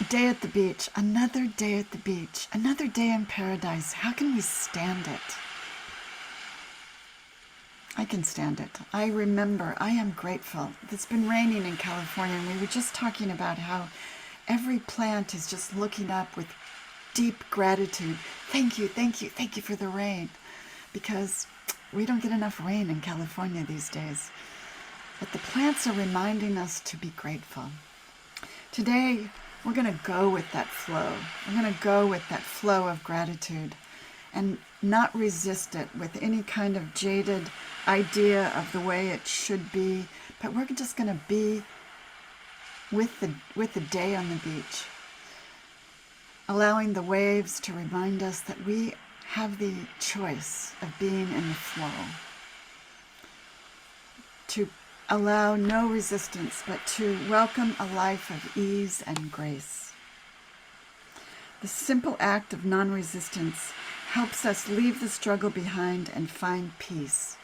day at the beach, another day at the beach, another day in paradise. How can we stand it? I can stand it. I remember, I am grateful. It's been raining in California, and we were just talking about how every plant is just looking up with deep gratitude. Thank you, thank you, thank you for the rain. Because we don't get enough rain in California these days. But the plants are reminding us to be grateful. Today, we're going to go with that flow. We're going to go with that flow of gratitude and not resist it with any kind of jaded idea of the way it should be, but we're just going to be with the day on the beach, allowing the waves to remind us that we have the choice of being in the flow, to allow no resistance, but to welcome a life of ease and grace. The simple act of non-resistance helps us leave the struggle behind and find peace.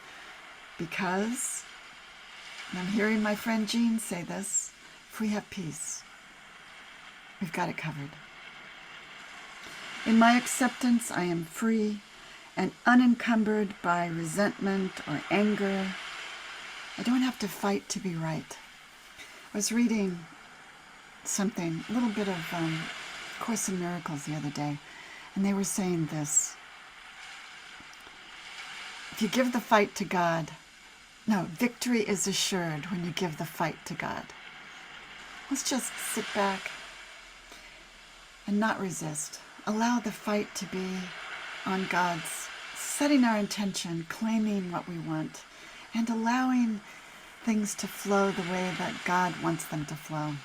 Because, and I'm hearing my friend Jean say this, if we have peace, we've got it covered. In my acceptance, I am free and unencumbered by resentment or anger. I don't have to fight to be right. I was reading something, a little bit of Course in Miracles the other day, and they were saying this. If you give the fight to God, no, victory is assured when you give the fight to God. Let's just sit back and not resist. Allow the fight to be on God's, setting our intention, claiming what we want, and allowing things to flow the way that God wants them to flow.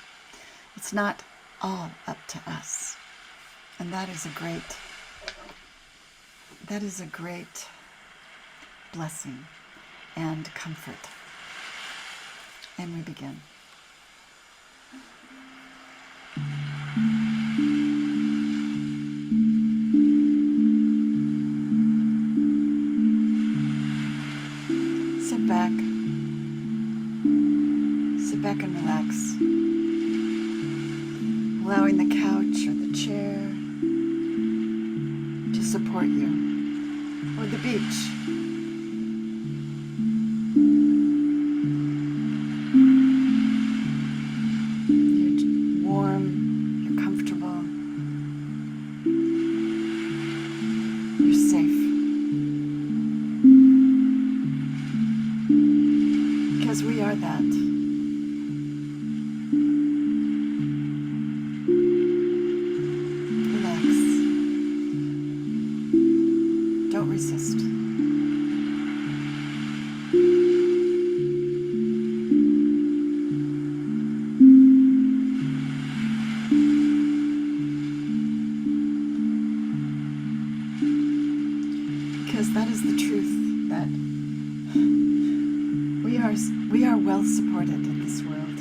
It's not all up to us. And that is a great blessing and comfort. And we begin. Sit back and relax. Allowing the couch or the chair to support you, or the beach. You're warm, you're comfortable, you're safe. Because we are that. Resist. Because that is the truth, that we are well supported in this world.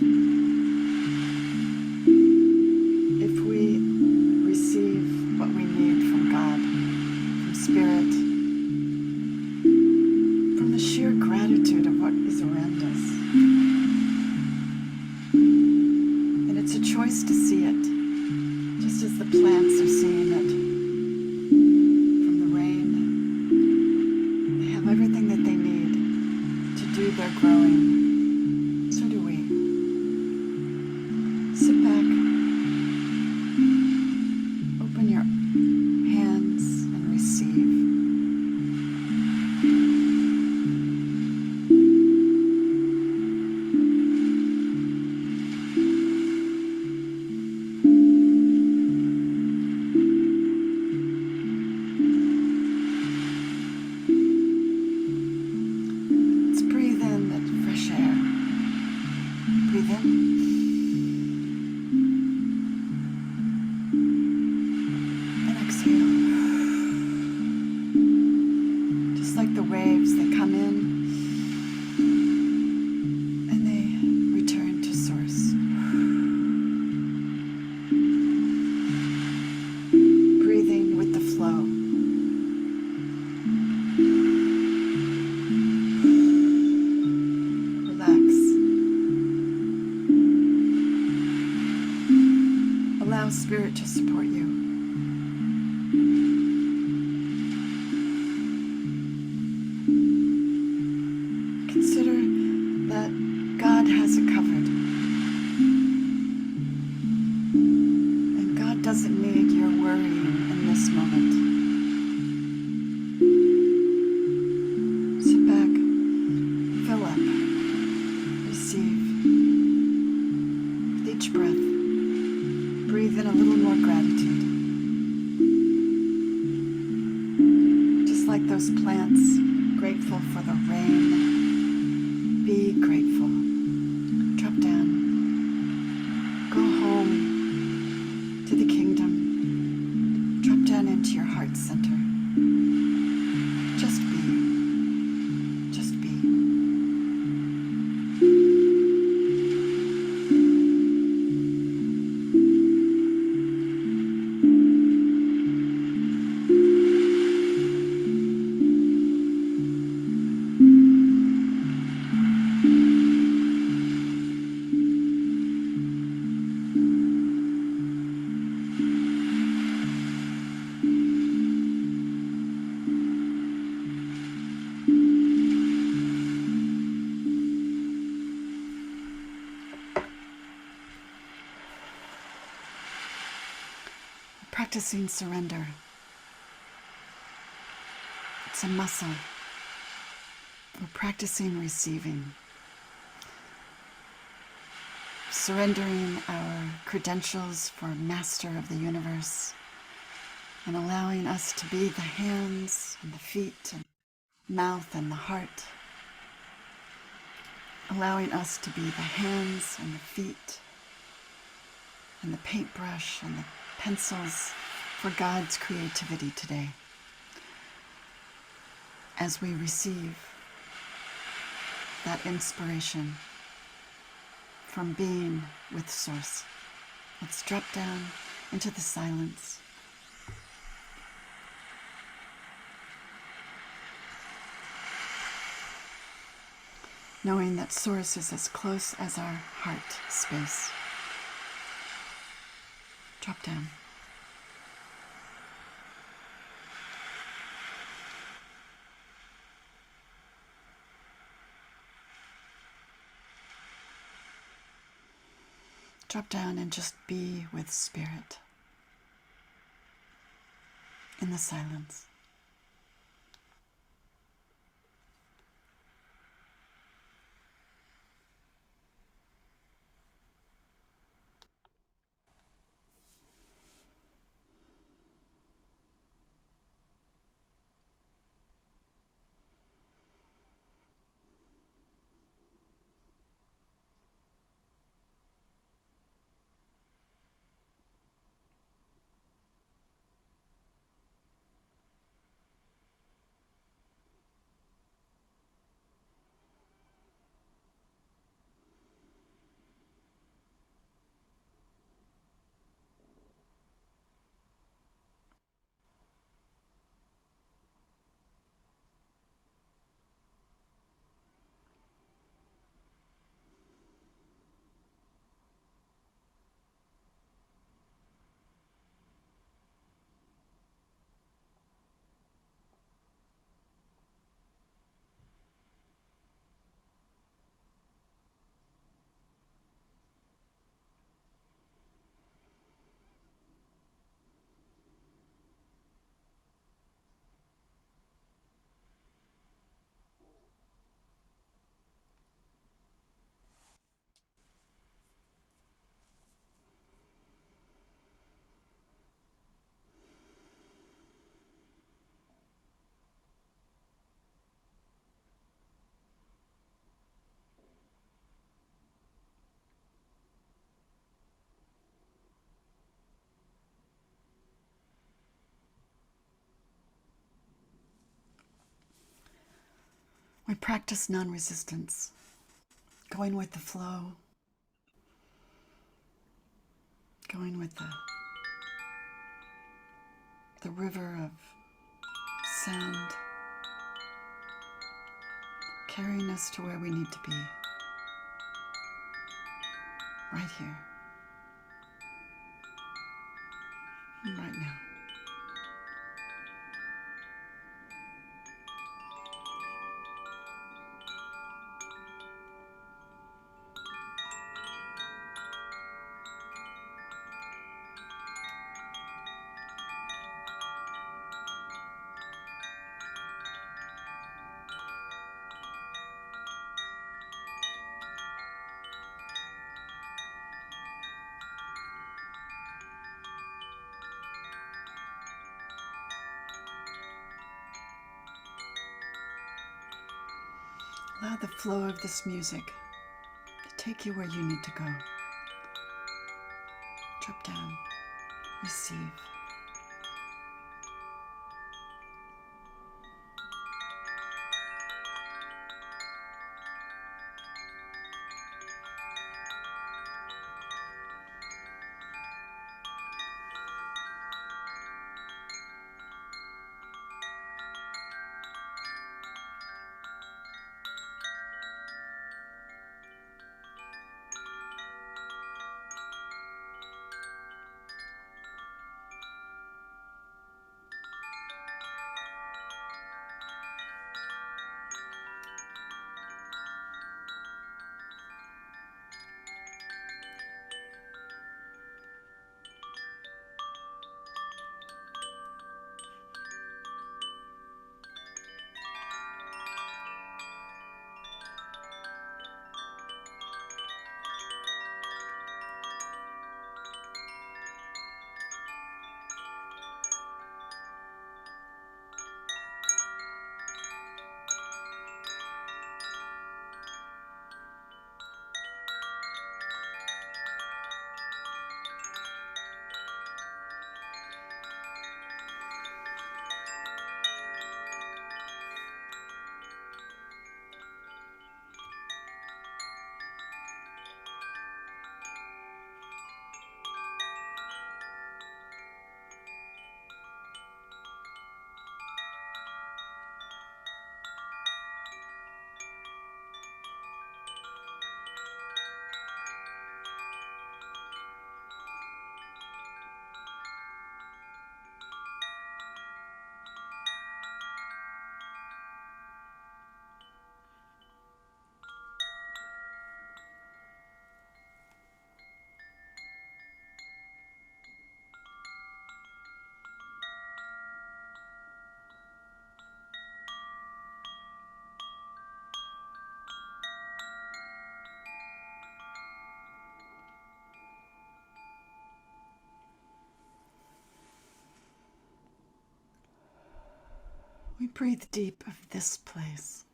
If we receive what we need from God, from Spirit, from the sheer gratitude of what is around us. And it's a choice to see it, just as the plants are seeing it. From the rain, they have everything that they need to do their growing. So do we. Spirit to support you. Consider that God has it covered. And God doesn't need your worrying in this moment. Sit back, fill up, receive. With each breath, breathe in a little more gratitude. Just like those plants, grateful for the rain. Be grateful. Drop down. Go home to the kingdom. Drop down into your heart center. Just be. Just be. Practicing surrender. It's a muscle. We're practicing receiving. Surrendering our credentials for master of the universe and allowing us to be the hands and the feet and mouth and the heart. Allowing us to be the hands and the feet and the paintbrush and the pencils for God's creativity today. As we receive that inspiration from being with Source, let's drop down into the silence. Knowing that Source is as close as our heart space. Drop down. Drop down and just be with Spirit in the silence. We practice non-resistance, going with the flow, going with the river of sound, carrying us to where we need to be, right here. right now. Allow the flow of this music to take you where you need to go. Drop down, receive. We breathe deep of this place,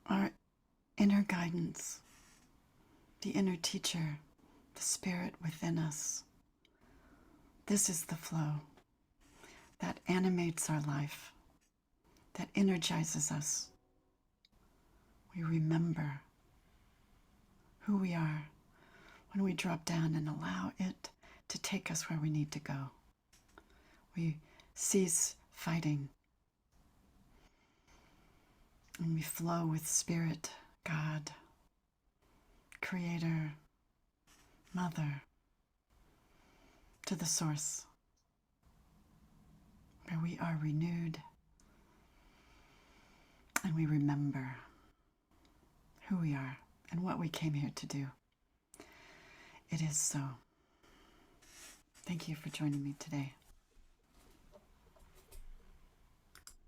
our inner guidance, the inner teacher, the spirit within us. This is the flow that animates our life, that energizes us. We remember who we are when we drop down and allow it to take us where we need to go. We cease fighting and we flow with Spirit, God, Creator, Mother, to the source where we are renewed and we remember who we are and what we came here to do. It is so. Thank you for joining me today.